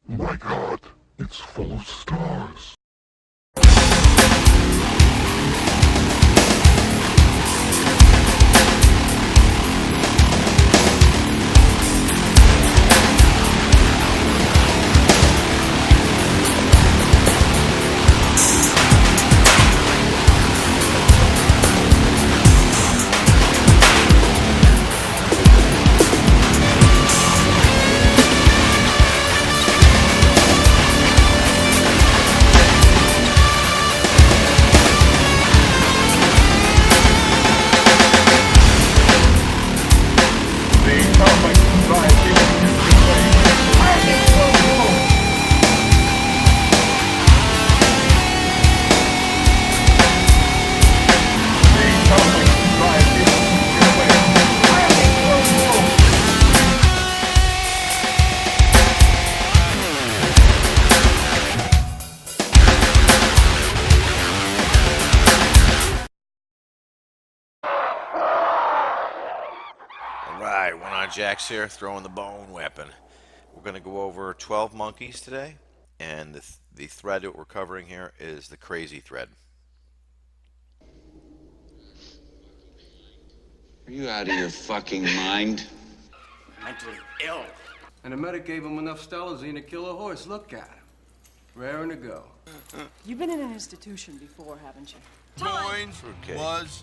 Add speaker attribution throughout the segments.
Speaker 1: My God, it's full of stars.
Speaker 2: Alright, One Eye Jack's here, throwing the bone weapon. We're going to go over 12 monkeys today, and the thread that we're covering here is the crazy thread.
Speaker 3: Are you out of your fucking mind?
Speaker 4: Mentally ill.
Speaker 5: And the medic gave him enough stelazine to kill a horse. Look at him. Raring to go.
Speaker 6: You've been in an institution before, haven't you?
Speaker 7: Mine
Speaker 2: Fruitcake.
Speaker 7: was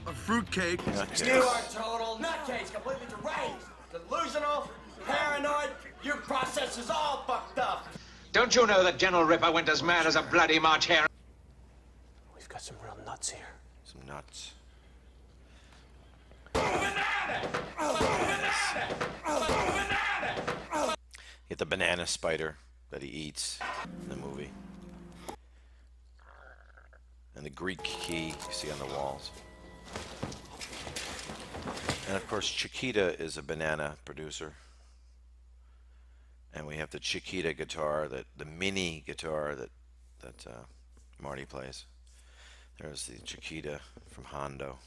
Speaker 7: a fruitcake.
Speaker 4: You are total nutcase, completely deranged, delusional, paranoid. Your process is all fucked up.
Speaker 8: Don't you know that General Ripper went as mad as a bloody March hare?
Speaker 9: We've got some real nuts here.
Speaker 2: Some nuts. Get the banana spider that he eats in the movie. And the Greek key you see on the walls. And of course Chiquita is a banana producer. And we have the Chiquita guitar, the mini guitar that Marty plays. There's the Chiquita from Hondo.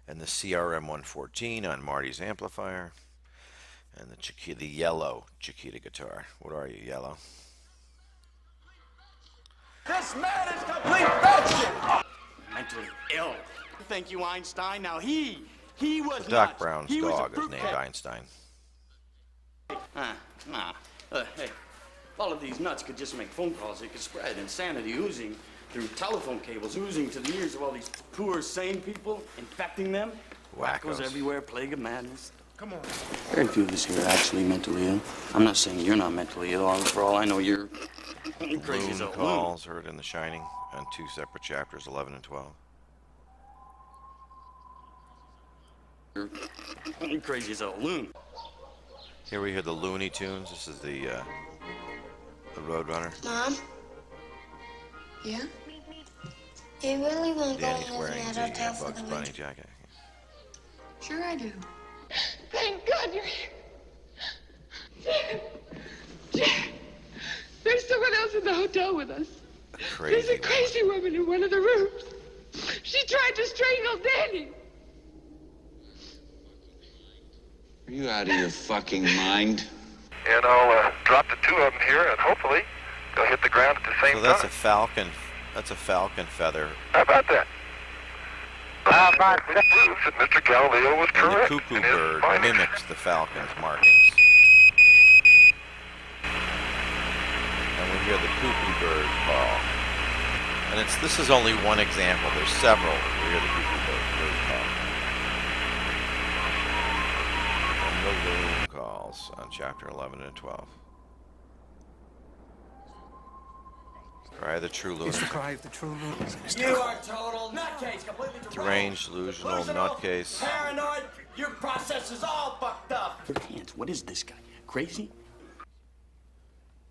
Speaker 2: And the CRM 114 on Marty's amplifier. And the Chiquita, the yellow Chiquita guitar. What are you, yellow?
Speaker 4: This man is complete batshit. Mentally ill. Thank you, Einstein. Now he was
Speaker 2: Doc
Speaker 4: nuts.
Speaker 2: Brown's
Speaker 4: He was a
Speaker 2: dog is named
Speaker 4: fruitcake.
Speaker 2: Einstein.
Speaker 4: Hey, all of these nuts could just make phone calls. It could spread. Insanity oozing through telephone cables, oozing to the ears of all these poor, sane people, infecting them.
Speaker 2: Wackos.
Speaker 4: Wackos everywhere, plague of madness.
Speaker 7: Come on.
Speaker 4: Very few of us here are actually mentally ill. I'm not saying you're not mentally ill. For all I know, you're crazy as a
Speaker 2: Loon
Speaker 4: loon.
Speaker 2: calls heard in The Shining on 2 separate chapters, 11 and 12.
Speaker 4: You're crazy as a loon.
Speaker 2: Here we hear the Looney Tunes. This is the Roadrunner.
Speaker 10: Mom? Yeah? You really want to go
Speaker 2: Danny's
Speaker 10: and live
Speaker 2: wearing
Speaker 10: in
Speaker 2: the
Speaker 10: that hotel for
Speaker 2: Bugs
Speaker 10: the
Speaker 2: Bunny
Speaker 10: winter?
Speaker 2: jacket.
Speaker 10: Sure I do.
Speaker 11: Thank God you're here. Jack, there's someone else in the hotel with us.
Speaker 2: Crazy.
Speaker 11: There's a crazy woman in one of the rooms. She tried to strangle Danny.
Speaker 3: Are you out of your fucking mind?
Speaker 1: And I'll drop the two of them here, and hopefully they'll hit the ground at the same
Speaker 2: So that's a
Speaker 1: time.
Speaker 2: falcon. That's a falcon feather.
Speaker 1: How about that? Which proves that Mr. Galileo was
Speaker 2: And the
Speaker 1: correct
Speaker 2: cuckoo
Speaker 1: in his
Speaker 2: bird
Speaker 1: findings.
Speaker 2: mimics the falcon's markings. And we hear the cuckoo bird call. And this is only one example. There's several. We hear the cuckoo bird call. And the loon calls on chapter 11 and 12. Cry of the true loon.
Speaker 9: It's the cry of the true loon.
Speaker 4: You are total nutcase, completely
Speaker 2: Deranged, delusional, nutcase.
Speaker 4: Paranoid. Your process is all fucked up. Hands. What is this guy? Crazy?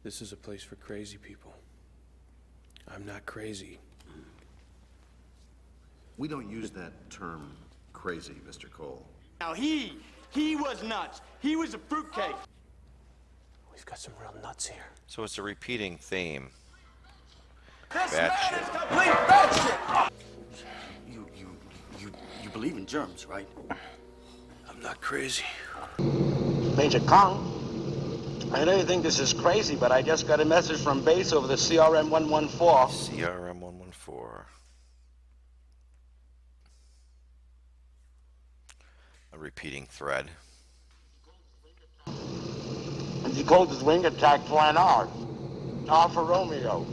Speaker 5: This is a place for crazy people. I'm not crazy.
Speaker 12: We don't use that term crazy, Mr. Cole.
Speaker 4: Now he was nuts. He was a fruitcake.
Speaker 9: We've got some real nuts here.
Speaker 2: So it's a repeating theme.
Speaker 4: This
Speaker 2: Bad
Speaker 4: man
Speaker 2: shit.
Speaker 4: is complete batshit. You believe in germs, right?
Speaker 5: I'm not crazy.
Speaker 8: Major Kong,
Speaker 13: I know you think this is crazy, but I just got a message from base over the CRM 114.
Speaker 2: CRM 114. A repeating thread.
Speaker 13: And he called his wing attack for an R. R for Romeo.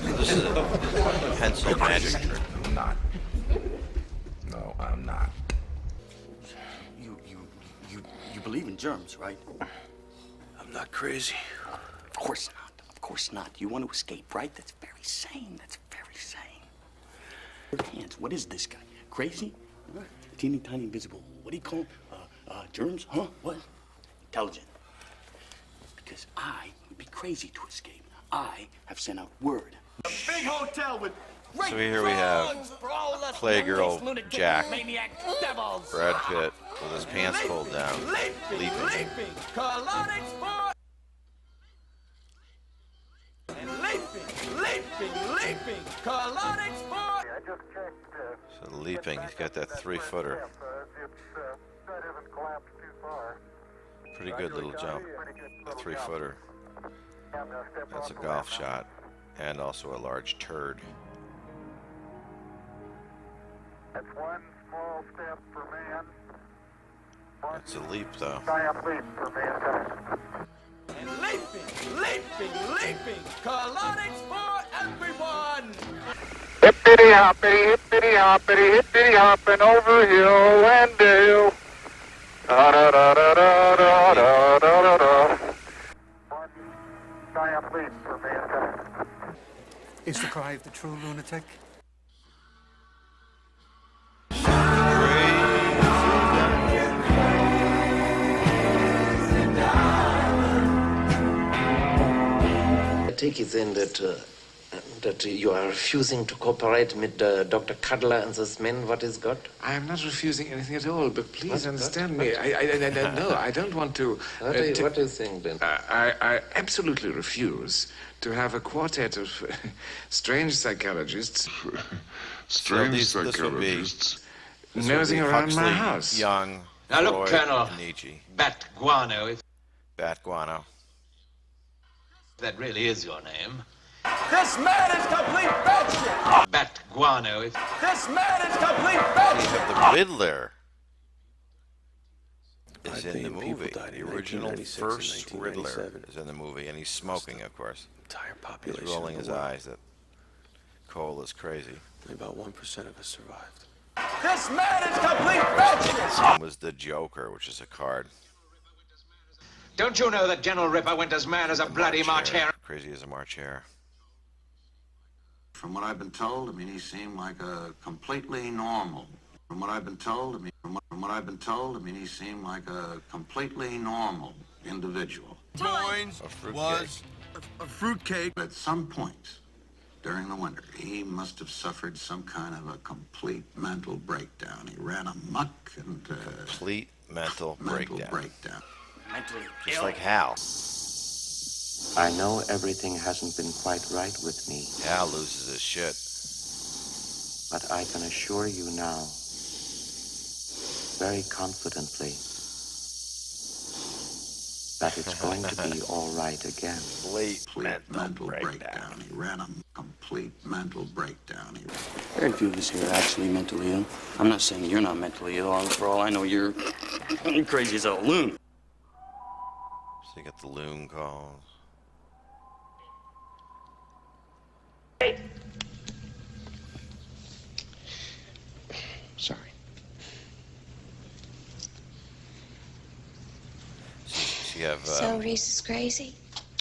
Speaker 2: This is a pencil magic trick.
Speaker 14: I'm not. No, I'm not.
Speaker 4: You believe in germs, right?
Speaker 5: I'm not crazy.
Speaker 4: Of course not. Of course not. You want to escape, right? That's very sane. That's very sane. Hands. What is this guy? Crazy? Huh? Teeny tiny invisible. What do you call him? Germs? Huh? What? Intelligent. Because I would be crazy to escape. I have sent out word. A big hotel with
Speaker 2: So here we have Playgirl Jack, Brad Pitt with his pants pulled down, leaping.
Speaker 7: Colonic sport. And leaping. Colonic sport.
Speaker 2: So leaping, he's got that 3-footer. Pretty good little jump, a 3-footer. That's a golf shot, and also a large turd.
Speaker 1: That's one small step for man.
Speaker 2: That's a leap, though.
Speaker 1: Giant leap for mankind.
Speaker 7: And leaping. Colonic sport, everyone.
Speaker 1: Hippity hoppity, hippity hopping over hill and dale. Da da da da da da da da da. One giant leap for mankind.
Speaker 9: Is the cry of the true lunatic?
Speaker 15: I take it then that you are refusing to cooperate with Dr. Cuddler and this man, what is got?
Speaker 16: I am not refusing anything at all, but please
Speaker 15: What?
Speaker 16: understand
Speaker 15: What?
Speaker 16: me. I no, I don't want to...
Speaker 15: What do you think then?
Speaker 16: I absolutely refuse to have a quartet of strange psychologists
Speaker 2: This would
Speaker 16: nosing
Speaker 2: be
Speaker 16: around
Speaker 2: Huxley,
Speaker 16: my house.
Speaker 2: Young,
Speaker 8: Now look,
Speaker 2: Freud,
Speaker 8: Colonel.
Speaker 2: and Nietzsche.
Speaker 8: Bat Guano, if
Speaker 2: Bat Guano.
Speaker 8: that really is your name.
Speaker 7: This man is complete batshit.
Speaker 8: Bat Guano, if
Speaker 7: This man is complete
Speaker 2: You
Speaker 7: batshit.
Speaker 2: have the Riddler is
Speaker 5: 5
Speaker 2: in the
Speaker 5: billion people
Speaker 2: movie.
Speaker 5: died in
Speaker 2: The original
Speaker 5: 1996 and
Speaker 2: first Riddler
Speaker 5: 1997.
Speaker 2: is in the movie, and he's smoking, of course.
Speaker 5: Entire
Speaker 2: He's
Speaker 5: population.
Speaker 2: rolling
Speaker 5: of
Speaker 2: his
Speaker 5: the world.
Speaker 2: eyes that Cole is crazy.
Speaker 5: Only about 1% of us survived.
Speaker 7: This man is complete batshit.
Speaker 2: One was the Joker, which is a card.
Speaker 8: don't you know that General Ripper went as mad as a bloody March hare?
Speaker 2: Crazy as a March hare.
Speaker 12: From what I've been told, I mean, he seemed like a completely normal. From what I've been told, I mean, he seemed like a completely normal individual.
Speaker 7: Boynes was a fruitcake.
Speaker 12: At some point during the winter, he must have suffered some kind of a complete mental breakdown. He ran amok and
Speaker 2: Complete mental breakdown.
Speaker 4: Mentally
Speaker 2: Just
Speaker 4: ill.
Speaker 2: like Hal.
Speaker 15: I know everything hasn't been quite right with me,
Speaker 2: Hal loses his shit.
Speaker 15: but I can assure you now, very confidently, that it's going to be all right again.
Speaker 2: Complete
Speaker 12: mental breakdown. He ran a complete mental breakdown.
Speaker 4: Very few of us here are actually mentally ill. I'm not saying you're not mentally ill. For all I know, you're crazy as a loon.
Speaker 2: So you got the loon calls.
Speaker 9: Sorry.
Speaker 2: So you have
Speaker 10: So Reese is crazy?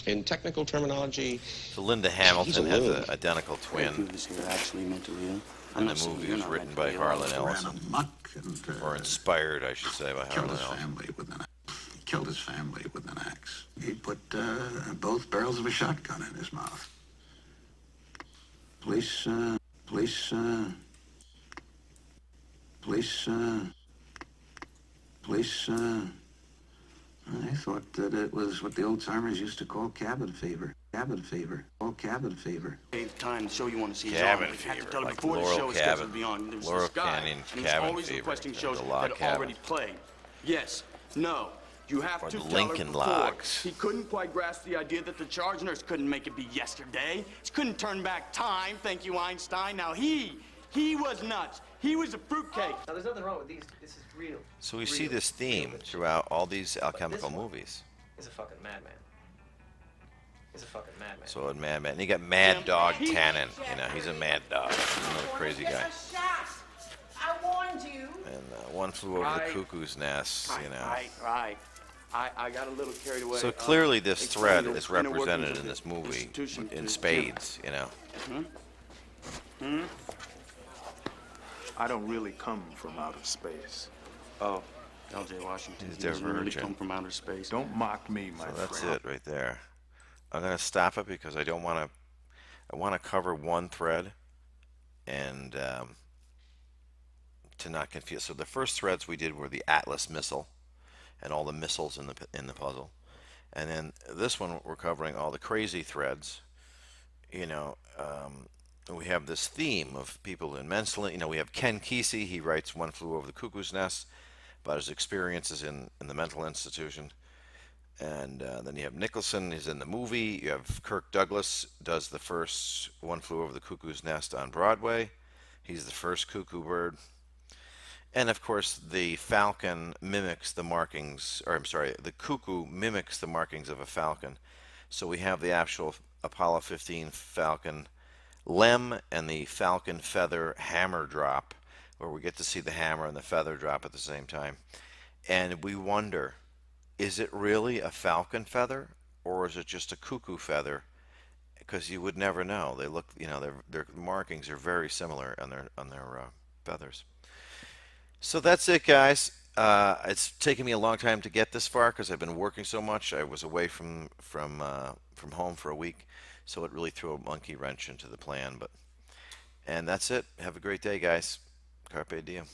Speaker 9: In technical terminology,
Speaker 2: so Linda Hamilton
Speaker 9: He's a
Speaker 2: has
Speaker 9: loon.
Speaker 2: an identical
Speaker 4: Very few
Speaker 2: twin.
Speaker 4: of us here are actually mentally ill.
Speaker 2: And the movie was written by Harlan Ellison. Or inspired, I should say, by
Speaker 12: Killed
Speaker 2: Harlan
Speaker 12: his
Speaker 2: Ellison.
Speaker 12: family with an axe. He killed his family with an axe. He put both barrels of a shotgun in his mouth. Police I thought that it was what the old timers used to call cabin fever. Cabin fever. All cabin fever.
Speaker 4: Time the show you want to see is
Speaker 2: Cabin
Speaker 4: on. But you have to
Speaker 2: fever,
Speaker 4: tell it
Speaker 2: like
Speaker 4: before the
Speaker 2: Laurel
Speaker 4: show is
Speaker 2: Cabin.
Speaker 4: scheduled to be on. There's
Speaker 2: Laurel
Speaker 4: this guy,
Speaker 2: Canyon
Speaker 4: and he's
Speaker 2: Cabin
Speaker 4: always
Speaker 2: Fever,
Speaker 4: requesting
Speaker 2: and
Speaker 4: shows
Speaker 2: the Log
Speaker 4: that
Speaker 2: Cabin.
Speaker 4: already played. Yes, no, You have
Speaker 2: Or
Speaker 4: to
Speaker 2: the
Speaker 4: tell her
Speaker 2: Lincoln
Speaker 4: before.
Speaker 2: Logs.
Speaker 4: He couldn't quite grasp the idea that the charge nurse couldn't make it be yesterday. He couldn't turn back time, thank you, Einstein. Now he was nuts. He was a fruitcake.
Speaker 17: Now, there's nothing wrong with these. This is real.
Speaker 2: So we see this theme throughout all these alchemical movies.
Speaker 17: He's a fucking madman. He's a fucking madman.
Speaker 2: So a madman. And you got Mad Dog Tannen. You know, he's a mad dog. He's another crazy guy.
Speaker 6: I warned you.
Speaker 2: And One Flew Over the Cuckoo's Nest. You know.
Speaker 4: Right. I got a little carried away.
Speaker 2: So clearly, this thread
Speaker 4: explaining
Speaker 2: is
Speaker 4: the inner
Speaker 2: represented
Speaker 4: workings
Speaker 2: in
Speaker 4: of
Speaker 2: this
Speaker 4: the
Speaker 2: movie
Speaker 4: institution
Speaker 2: in
Speaker 4: to
Speaker 2: spades. You know.
Speaker 14: I don't really come from outer space.
Speaker 4: Oh, L.J. Washington.
Speaker 2: He's
Speaker 4: He doesn't really
Speaker 2: divergent.
Speaker 4: come from outer space.
Speaker 14: Don't mock me, my
Speaker 2: So that's
Speaker 14: friend.
Speaker 2: it right there. I'm gonna stop it because I don't want to. I want to cover one thread, and to not confuse. So the first threads we did were the Atlas missile, and all the missiles in the puzzle, and then this one we're covering all the crazy threads. You know, we have this theme of people in mental. You know, we have Ken Kesey. He writes One Flew Over the Cuckoo's Nest about his experiences in the mental institution. And then you have Nicholson, he's in the movie. You have Kirk Douglas, does the first One Flew Over the Cuckoo's Nest on Broadway. He's the first cuckoo bird. And of course, the falcon mimics the markings, or I'm sorry, the cuckoo mimics the markings of a falcon. So we have the actual Apollo 15 falcon lem and the falcon feather hammer drop, where we get to see the hammer and the feather drop at the same time. And we wonder, is it really a falcon feather, or is it just a cuckoo feather? Because you would never know. They look, you know, their markings are very similar on their feathers. So that's it, guys. It's taken me a long time to get this far because I've been working so much. I was away from home for a week, so it really threw a monkey wrench into the plan. And that's it. Have a great day, guys. Carpe diem.